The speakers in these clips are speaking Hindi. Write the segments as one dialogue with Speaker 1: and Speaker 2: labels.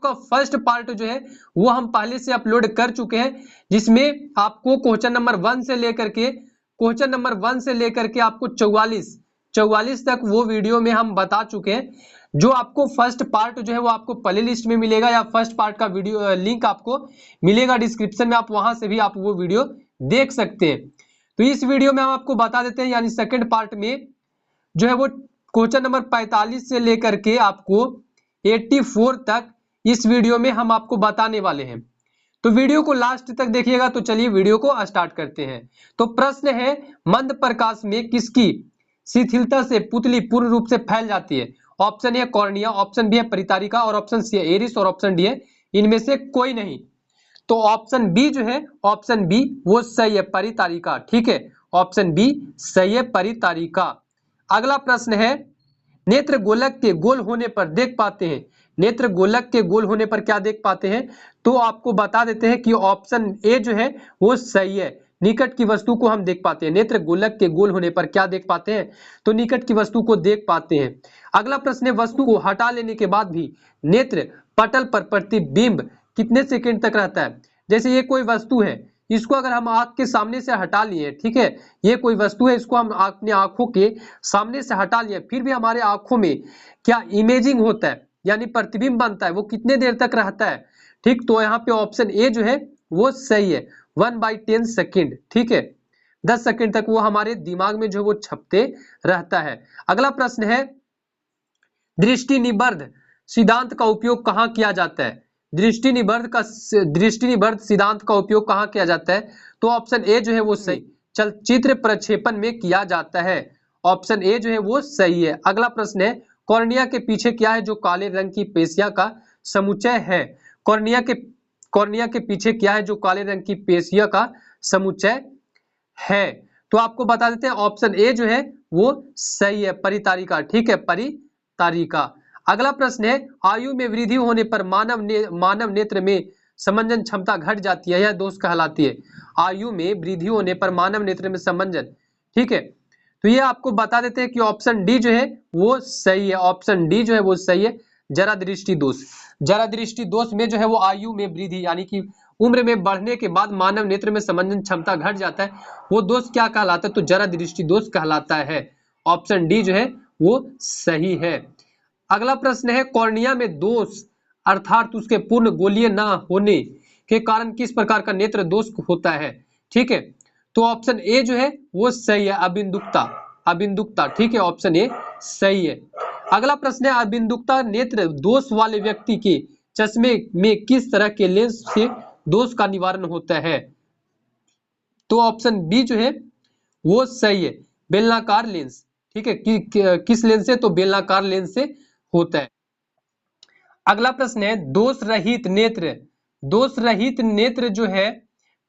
Speaker 1: आपका फर्स्ट पार्ट जो है वो हम पहले से अपलोड कर चुके हैं, जिसमें आपको क्वेश्चन नंबर 1 से लेकर के आपको 44 तक वो वीडियो में हम बता चुके हैं। जो आपको फर्स्ट पार्ट जो है वो आपको प्ले लिस्ट में मिलेगा, या फर्स्ट पार्ट का वीडियो लिंक आपको मिलेगा डिस्क्रिप्शन में, आप वहां से भी आप वो वीडियो देख सकते हैं। तो इस वीडियो में हम आपको बता देते हैं, यानी सेकंड पार्ट में जो है वो क्वेश्चन नंबर 45 से लेकर के आपको 84 तक इस वीडियो में हम आपको बताने वाले हैं। तो वीडियो को लास्ट तक देखिएगा। तो चलिए वीडियो को स्टार्ट करते हैं। तो प्रश्न है, मंद प्रकाश में किसकी शिथिलता से पुतली पूर्ण रूप से फैल जाती है? Option A cornea, option B है परितारिका, और ऑप्शन सी है एरिस, और ऑप्शन डी है इनमें से कोई नहीं। तो ऑप्शन बी जो है, ऑप्शन बी वो सही है, परितारिका। ठीक है, ऑप्शन बी सही है, परितारिका। अगला प्रश्न है, नेत्र गोलक के गोल होने पर देख पाते हैं, नेत्र गोलक के गोल होने पर क्या देख पाते हैं? तो आपको बता देते हैं कि ऑप्शन ए जो है वो सही है, निकट की वस्तु को हम देख पाते हैं। नेत्र गोलक के गोल होने पर क्या देख पाते हैं? तो निकट की वस्तु को देख पाते हैं। अगला प्रश्न है, वस्तु को हटा लेने के बाद भी नेत्र पटल पर प्रतिबिंब कितने सेकंड तक रहता है? जैसे ये कोई वस्तु है, इसको अगर हम आंख के सामने से हटा लिए, ठीक है, ये कोई वस्तु है, इसको हम अपने आंखों के सामने से हटा लिए, फिर भी हमारे आंखों में क्या इमेजिंग होता है, यानी प्रतिबिंब बनता है, वो कितने देर तक रहता है? ठीक, तो यहाँ पे ऑप्शन ए जो है वो सही है, 1/10 सेकेंड। ठीक है, 10 सेकेंड तक वो हमारे दिमाग में जो वो छपते रहता है। अगला प्रश्न है, दृष्टि निबर्ध सिद्धांत का उपयोग कहाँ किया जाता है? दृष्टि निबर्ध सिद्धांत का उपयोग कहाँ किया जाता है? तो ऑप्शन ए जो है वो सही, चलचित्र प्रक्षेपण में किया जाता है। ऑप्शन ए जो है वो सही है। अगला प्रश्न है, कॉर्निया के पीछे क्या है जो काले रंग की पेशियां का समुच्चय है? कॉर्निया के पीछे क्या है जो काले रंग की पेशियां का समुच्चय है? तो आपको बता देते हैं, ऑप्शन ए जो है वो सही है, परितारिका। ठीक है, परितारिका। अगला प्रश्न है, आयु में वृद्धि होने पर मानव नेत्र में समंजन क्षमता घट जाती है, यह दोष कहलाती है। आयु में वृद्धि होने पर मानव नेत्र में समंजन, ठीक है, तो ये आपको बता देते हैं कि ऑप्शन डी जो है वो सही है, ऑप्शन डी जो है वो सही है, जरा दृष्टि दोष। जरा दृष्टि दोष में जो है वो आयु में वृद्धि, यानी कि उम्र में बढ़ने के बाद मानव नेत्र में समंजन क्षमता घट जाता है, वो दोष क्या कहलाता है? तो जरा दृष्टि दोष कहलाता है। ऑप्शन डी जो है वो सही है। अगला प्रश्न है, कॉर्निया में दोष अर्थात उसके पूर्ण गोलीय न होने के कारण किस प्रकार का नेत्र दोष होता है? ठीक है, तो ऑप्शन ए जो है वो सही है, अबिंदुकता। ठीक है, ऑप्शन ए सही है। अगला प्रश्न है, अबिंदुकता नेत्र दोष वाले व्यक्ति के चश्मे में किस तरह के लेंस से दोष का निवारण होता है? तो ऑप्शन बी जो है वो सही है, बेलनाकार लेंस। ठीक है, किस लेंस से? तो बेलनाकार लेंस से होता है। अगला प्रश्न है, दोष रहित नेत्र जो है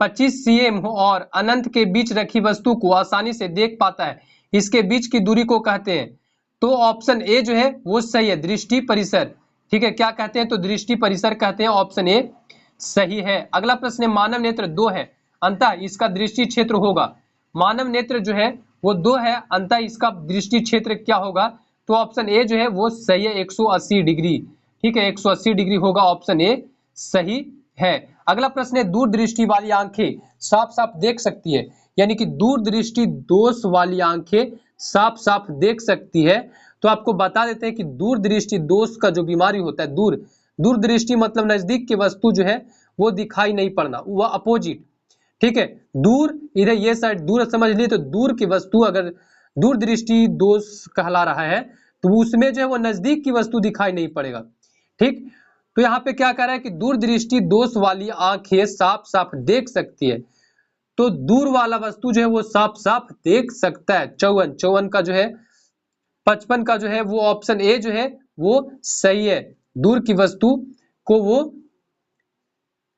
Speaker 1: 25 cm और अनंत के बीच रखी वस्तु को आसानी से देख पाता है, इसके बीच की दूरी को कहते हैं? तो ऑप्शन ए जो है वो सही है, दृष्टि परिसर। ठीक है, क्या कहते हैं? तो दृष्टि परिसर कहते हैं, ऑप्शन ए सही है। अगला प्रश्न है, मानव नेत्र 2 है, अंतः इसका दृष्टि क्षेत्र होगा। मानव नेत्र जो है वो 2 है, अंतः इसका दृष्टि क्षेत्र क्या होगा? तो ऑप्शन ए जो है वो सही है, 180 डिग्री। ठीक है, 180 डिग्री होगा, ऑप्शन ए सही है। अगला प्रश्न है, दूरदृष्टि वाली आंखें साफ साफ देख सकती है, यानी कि दूरदृष्टि दोष वाली आंखें साफ साफ देख सकती है। तो आपको बता देते हैं कि दूरदृष्टि दोष का जो बीमारी होता है, दूरदृष्टि मतलब नजदीक की वस्तु जो है वो दिखाई नहीं पड़ना, वह अपोजिट। ठीक है, दूर इधर ये साइड दूर समझ लिए, तो दूर की वस्तु अगर दूरदृष्टि दोष कहला रहा है तो उसमें जो है वो नजदीक की वस्तु दिखाई नहीं पड़ेगा। ठीक, तो यहाँ पे क्या कह रहा है कि दूरदृष्टि दोष वाली आंखें साफ साफ देख सकती है, तो दूर वाला वस्तु जो है वो साफ साफ देख सकता है। 54 का जो है 55 का जो है वो ऑप्शन ए जो है वो सही है, दूर की वस्तु को वो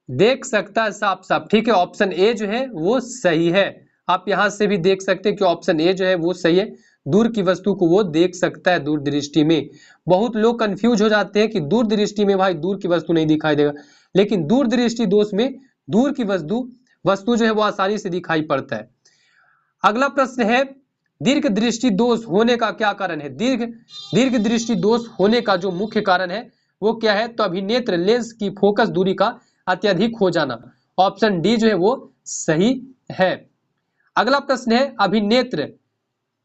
Speaker 1: देख सकता है साफ साफ। ठीक है, ऑप्शन ए जो है वो सही है। आप यहां से भी देख सकते हैं कि ऑप्शन ए जो है वो सही है, दूर की वस्तु को वो देख सकता है दूरदृष्टि में। बहुत लोग कंफ्यूज हो जाते हैं कि दूरदृष्टि में भाई दूर की वस्तु नहीं दिखाई देगा, लेकिन दूरदृष्टि दोष में दूर की वस्तु जो है वो आसानी से दिखाई पड़ता है। अगला प्रश्न है, दीर्घ दृष्टि दोष होने का क्या कारण है? दीर्घ दृष्टि दोष होने का जो मुख्य कारण है वो क्या है, तो अभिनेत्र लेंस की फोकस दूरी का अत्यधिक हो जाना। ऑप्शन डी जो है वो सही है। अगला प्रश्न है अभिनेत्र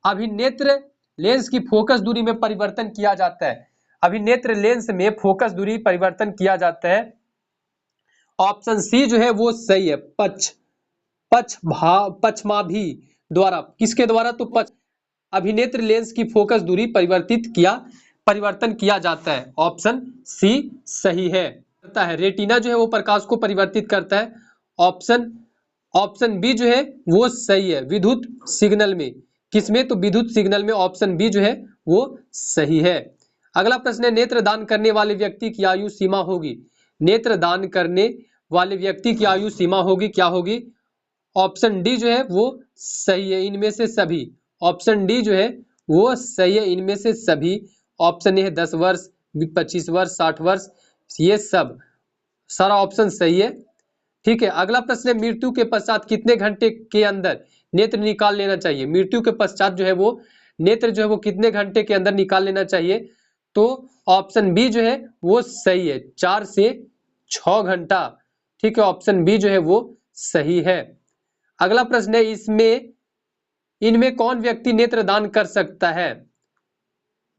Speaker 1: अभिनेत्र लेंस की फोकस दूरी में परिवर्तन किया जाता है। अभिनेत्र लेंस में फोकस दूरी परिवर्तन किया जाता है। ऑप्शन सी जो है वो सही है। पक्षमाभि द्वारा, किसके द्वारा, तो पक्ष अभिनेत्र लेंस की फोकस दूरी परिवर्तन किया जाता है। ऑप्शन सी सही है। रेटिना जो है वो प्रकाश को परिवर्तित करता है। ऑप्शन बी जो है वो सही है। विद्युत सिग्नल में, किसमें, तो विद्युत सिग्नल में। ऑप्शन बी जो है वो सही है। अगला प्रश्न है नेत्र दान करने वाले व्यक्ति की आयु सीमा होगी। नेत्र दान करने वाले व्यक्ति की आयु सीमा होगी, क्या होगी? ऑप्शन डी जो है वो सही है, इनमें से सभी। ऑप्शन डी जो है वो सही है, इनमें से सभी। ऑप्शन ए है 10 वर्ष, 25 वर्ष, 60 वर्ष, ये सब सारा ऑप्शन सही है। ठीक है। अगला प्रश्न है मृत्यु के पश्चात कितने घंटे के अंदर नेत्र निकाल लेना चाहिए। मृत्यु के पश्चात जो है वो नेत्र जो है वो कितने घंटे के अंदर निकाल लेना चाहिए? तो ऑप्शन बी जो है वो सही है, 4 से 6 घंटा। ठीक है, ऑप्शन बी जो है वो सही है। अगला प्रश्न है इनमें कौन व्यक्ति नेत्र दान कर सकता है?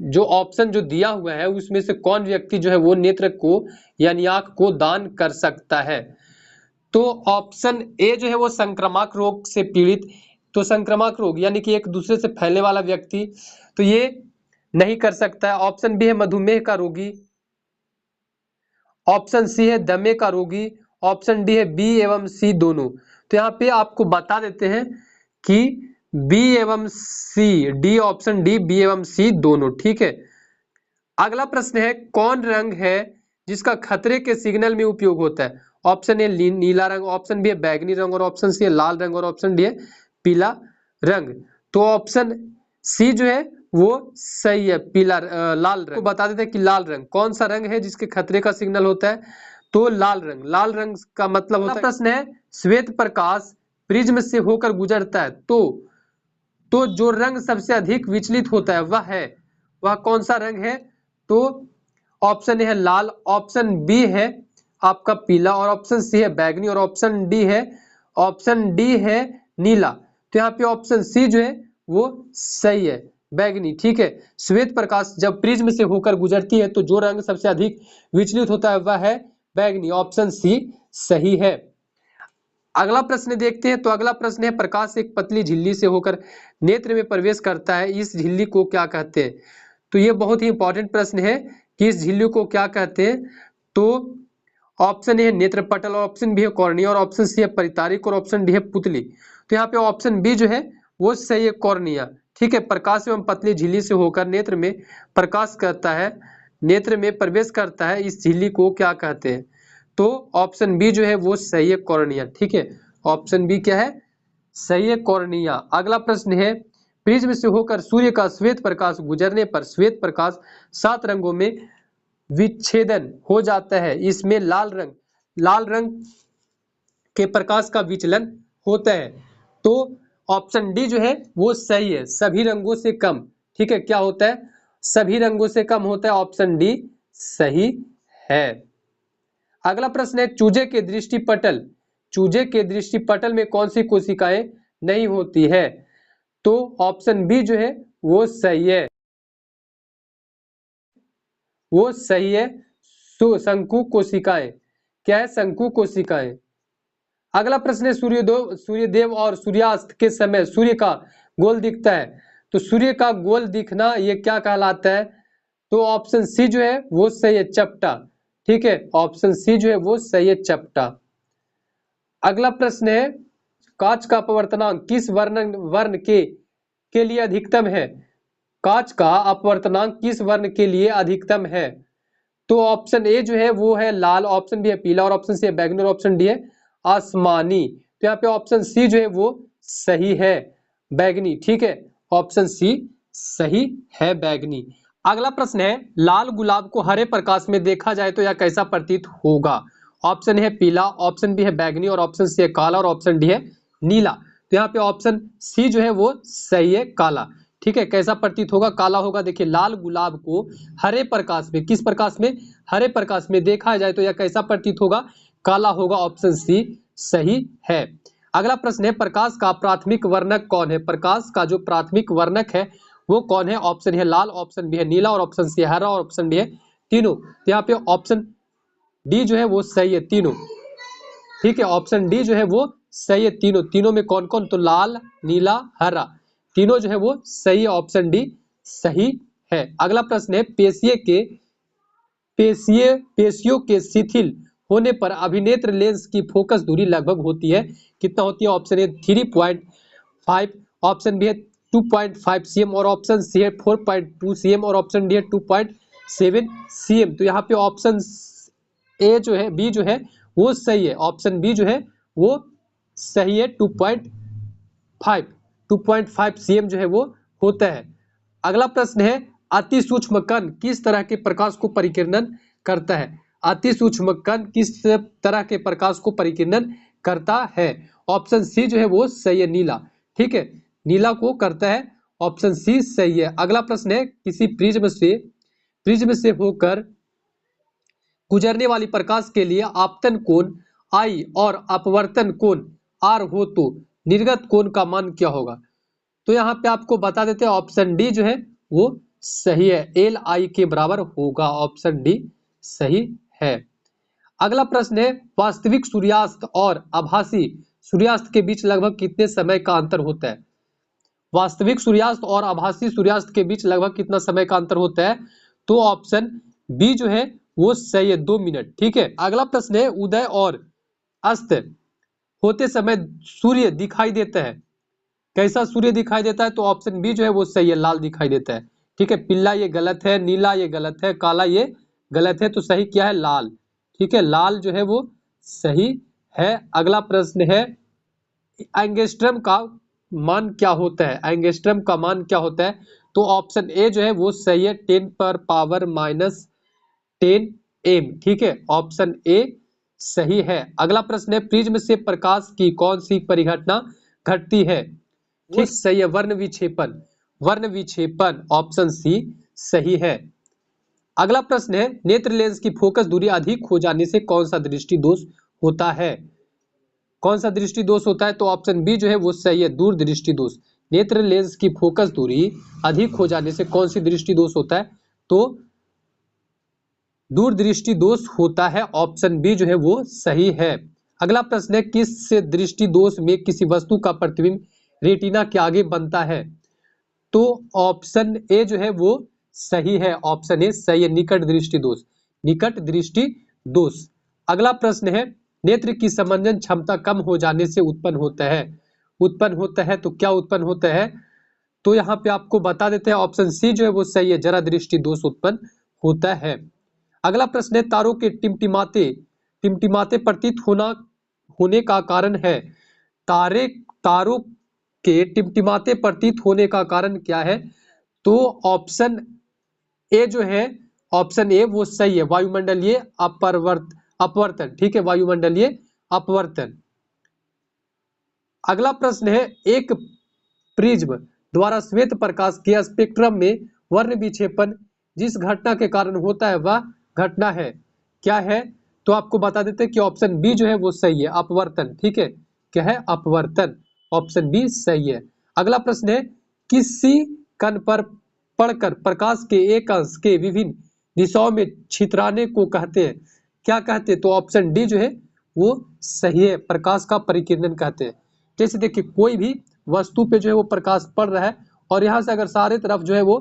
Speaker 1: जो ऑप्शन जो दिया हुआ है उसमें से कौन व्यक्ति जो है वो नेत्र को यानी आंख को दान कर सकता है? तो ऑप्शन ए जो है वो संक्रामक रोग से पीड़ित, तो संक्रामक रोग यानी कि एक दूसरे से फैलने वाला व्यक्ति, तो ये नहीं कर सकता है। ऑप्शन बी है मधुमेह का रोगी। ऑप्शन सी है दमे का रोगी। ऑप्शन डी है बी एवं सी दोनों। तो यहाँ पे आपको बता देते हैं कि बी एवं सी, डी, ऑप्शन डी बी एवं सी दोनों। ठीक है। अगला प्रश्न है कौन रंग है जिसका खतरे के सिग्नल में उपयोग होता है? ऑप्शन ए नीला रंग, ऑप्शन बी है बैगनी रंग, और ऑप्शन सी है लाल रंग, और ऑप्शन डी है पीला रंग। तो ऑप्शन सी जो है वो सही है, लाल रंग। तो बता देते हैं कि लाल रंग कौन सा रंग है जिसके खतरे का सिग्नल होता है? तो लाल रंग। लाल रंग का मतलब होता है। प्रश्न है श्वेत प्रकाश प्रिज्म से होकर गुजरता है तो जो रंग सबसे अधिक विचलित होता है वह कौन सा रंग है? तो ऑप्शन ए है लाल, ऑप्शन बी है आपका पीला, और ऑप्शन सी है बैगनी, और ऑप्शन डी है नीला। तो यहाँ पे ऑप्शन सी जो है वो सही है, बैगनी। ठीक है। श्वेत प्रकाश जब प्रिज्म से होकर गुजरती है तो जो रंग सबसे अधिक विचलित होता है वह है बैगनी। ऑप्शन सी सही है। अगला प्रश्न देखते हैं। तो अगला प्रश्न है प्रकाश एक पतली झिल्ली से होकर नेत्र में प्रवेश करता है, इस झिल्ली को क्या कहते हैं? तो ये बहुत ही इंपॉर्टेंट प्रश्न है कि इस झिल्ली को क्या कहते हैं? तो ऑप्शन ए है नेत्रपटल, और ऑप्शन बी है कॉर्निया, और ऑप्शन सी है परितारिक, और ऑप्शन डी है पुतली। तो यहाँ पे ऑप्शन बी जो है वो सही है, कॉर्निया। ठीक है। प्रकाश एवं पतली झिल्ली से होकर नेत्र में प्रकाश करता है, नेत्र में प्रवेश करता है, इस झिल्ली को क्या कहते हैं? तो ऑप्शन बी जो है वो सही है, कॉर्निया। ठीक है। ऑप्शन बी क्या है? सही है, कॉर्निया। अगला प्रश्न है प्रिज्म से होकर सूर्य का श्वेत प्रकाश गुजरने पर श्वेत प्रकाश 7 रंगों में विच्छेदन हो जाता है, इसमें लाल रंग के प्रकाश का विचलन होता है। तो ऑप्शन डी जो है वो सही है, सभी रंगों से कम। ठीक है। क्या होता है? सभी रंगों से कम होता है। ऑप्शन डी सही है। अगला प्रश्न है चूजे के दृष्टिपटल में कौन सी कोशिकाएं नहीं होती है? तो ऑप्शन बी जो है वो सही है, शंकु कोशिकाएं। क्या है? शंकु कोशिकाएं। अगला प्रश्न है सूर्यदेव और सूर्यास्त के समय सूर्य का गोल दिखता है, तो सूर्य का गोल दिखना ये क्या कहलाता है? तो ऑप्शन सी जो है वो सही है, चपटा। ठीक है। ऑप्शन सी जो है वो सही है, चपटा। अगला प्रश्न है कांच का अपवर्तनांक किस वर्ण के लिए अधिकतम है? कांच का अपवर्तनांक किस वर्ण के लिए अधिकतम है? तो ऑप्शन ए जो है वो है लाल, ऑप्शन बी है पीला, और ऑप्शन सी है बैगनी, और ऑप्शन डी है आसमानी। तो यहाँ पे ऑप्शन सी जो है वो सही है, बैगनी। ठीक है। ऑप्शन सी सही है, बैगनी। अगला प्रश्न है लाल गुलाब को हरे प्रकाश में देखा जाए तो यह कैसा प्रतीत होगा? ऑप्शन है पीला, ऑप्शन बी है बैगनी, और ऑप्शन सी है काला, और ऑप्शन डी है नीला। तो यहाँ पे ऑप्शन सी जो है वो सही है, काला, ठीक है, कैसा प्रतीत होगा? काला होगा। देखिए लाल गुलाब को हरे प्रकाश में, किस प्रकाश में? हरे प्रकाश में देखा जाए तो यह कैसा प्रतीत होगा? काला होगा। ऑप्शन सी सही है। अगला प्रश्न है, प्रकाश का प्राथमिक वर्णक कौन है? प्रकाश का जो प्राथमिक वर्णक है वो कौन है? ऑप्शन है लाल, ऑप्शन बी है नीला और ऑप्शन सी है हरा और ऑप्शन डी है तीनों। तो यहाँ पे ऑप्शन डी जो है वो सही है, तीनों। ठीक है, ऑप्शन डी जो है वो सही है, तीनों। तीनों में कौन कौन? तो लाल, नीला, हरा, तीनों जो है वो सही है। ऑप्शन डी सही है। अगला प्रश्न है, पेशियों के शिथिल होने पर अभिनेत्र लेंस की फोकस दूरी लगभग होती है कितना होती है? ऑप्शन ए 3.5, ऑप्शन बी है 2.5 cm और ऑप्शन सी है 4.2 cm और ऑप्शन डी है 2.7 cm। तो यहाँ पे ऑप्शन ए जो है, बी जो है वो सही है। ऑप्शन बी जो है वो सही है, 2.5 cm जो है वो होता है। अगला प्रश्न है, अति सूक्ष्म कण किस तरह के प्रकाश को परिकीर्णन करता है? अति सूक्ष्म कण किस तरह के प्रकाश को परिकीर्णन करता है? ऑप्शन सी जो है वो सही है, नीला। ठीक है, नीला को करता है। ऑप्शन सी सही है। अगला प्रश्न है, किसी प्रिज्म से होकर गुजरने वाली प्रकाश के लिए आपतन कोण आई और अपवर्तन कोण आर हो तो निर्गत कोण का मान क्या होगा? तो यहाँ पे आपको बता देते हैं, ऑप्शन डी जो है वो सही है, एल आई के बराबर होगा। ऑप्शन डी सही है। अगला प्रश्न है, वास्तविक सूर्यास्त और आभासी सूर्यास्त के बीच लगभग कितने समय का अंतर होता है? वास्तविक सूर्यास्त और आभासी सूर्यास्त के बीच लगभग कितना समय का अंतर होता है? तो ऑप्शन बी जो है वो सही है, 2 मिनट। ठीक है, अगला प्रश्न है, उदय और अस्त होते समय सूर्य दिखाई देता है, कैसा सूर्य दिखाई देता है? तो ऑप्शन बी जो है वो सही है, लाल दिखाई देता है। ठीक है, पीला ये गलत है, नीला ये गलत है, काला ये गलत है, तो सही क्या है? लाल। ठीक है, लाल जो है वो सही है। अगला प्रश्न है, एंगस्ट्रम का मान क्या होता है? एंगस्ट्रम का मान क्या होता है? तो ऑप्शन ए जो है वो सही है, 10⁻⁻10 एम। ठीक है, ऑप्शन ए सही है। अगला प्रश्न है, प्रिज्म से प्रकाश की कौन सी परिघटना घटती है? वो सही है, वर्ण विक्षेपण। वर्ण विक्षेपण, ऑप्शन सी सही है। अगला प्रश्न है, नेत्र लेंस की फोकस दूरी अधिक हो जाने से कौन सा दृष्टि दोष होता है? कौन सा दृष्टि दोष होता है? तो ऑप्शन बी जो है वो सही है, दूर दृष्टि दोष। नेत्र लेंस की फोकस दूरी अधिक हो जाने से कौन सी दृष्टि दोष होता है? तो दूर दृष्टि दोष होता है। ऑप्शन बी जो है वो सही है। अगला प्रश्न है, किस दृष्टि दोष में किसी वस्तु का प्रतिबिंब रेटिना के आगे बनता है? तो ऑप्शन ए जो है वो सही है, ऑप्शन ए सही है, निकट दृष्टि दोष। निकट दृष्टि दोष। अगला प्रश्न है, नेत्र की समंजन क्षमता कम हो जाने से उत्पन्न होता है तो क्या उत्पन्न होता है? तो यहाँ पे आपको बता देते हैं, ऑप्शन सी जो है वो सही है, जरा दृष्टि दोष उत्पन्न होता है। अगला प्रश्न है, तारों के टिमटिमाते प्रतीत होने का कारण है? तारों के टिमटिमाते प्रतीत होने का कारण क्या है? तो ऑप्शन ए जो है, ऑप्शन ए वो सही है, वायुमंडलीय अपवर्तन। ठीक है, वायुमंडलीय अपवर्तन। अगला प्रश्न है, एक प्रिज्म द्वारा श्वेत प्रकाश के स्पेक्ट्रम में वर्ण विक्षेपण जिस घटना के कारण होता है वह घटना है क्या है? तो आपको बता देते हैं कि ऑप्शन बी जो है वो सही है, अपवर्तन। ठीक है, क्या है? अपवर्तन। ऑप्शन बी सही है। अगला प्रश्न है, किसी कण पर पड़कर प्रकाश के एक अंश के विभिन्न दिशाओं में छितराने को कहते हैं, क्या कहते हैं? तो ऑप्शन डी जो है वो सही है, प्रकाश का परिकीर्णन कहते हैं। जैसे देखिए, कोई भी वस्तु पे जो है वो प्रकाश पड़ रहा है और यहाँ से अगर सारे तरफ जो है वो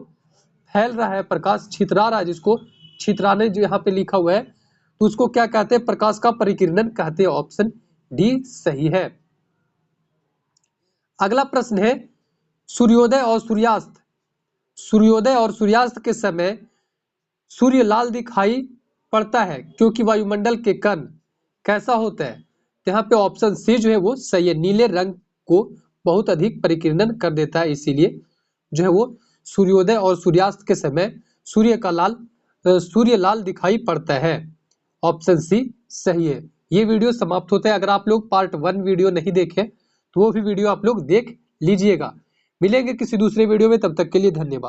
Speaker 1: फैल रहा है, प्रकाश छितरा रहा है, जिसको छितराने जो यहाँ पे लिखा हुआ है, तो उसको क्या कहते हैं? प्रकाश का परिकीर्णन कहते हैं। ऑप्शन डी सही है। अगला प्रश्न है, सूर्योदय और सूर्यास्त के समय सूर्य लाल दिखाई पड़ता है क्योंकि वायुमंडल के कण कैसा होता है? यहाँ पे ऑप्शन सी जो है वो सही है, नीले रंग को बहुत अधिक परिकीर्णन कर देता है, इसीलिए जो है वो सूर्योदय और सूर्यास्त के समय सूर्य लाल दिखाई पड़ता है। ऑप्शन सी सही है। ये वीडियो समाप्त होता है। अगर आप लोग पार्ट 1 वीडियो नहीं देखे तो वो भी वीडियो आप लोग देख लीजिएगा। मिलेंगे किसी दूसरे वीडियो में, तब तक के लिए धन्यवाद।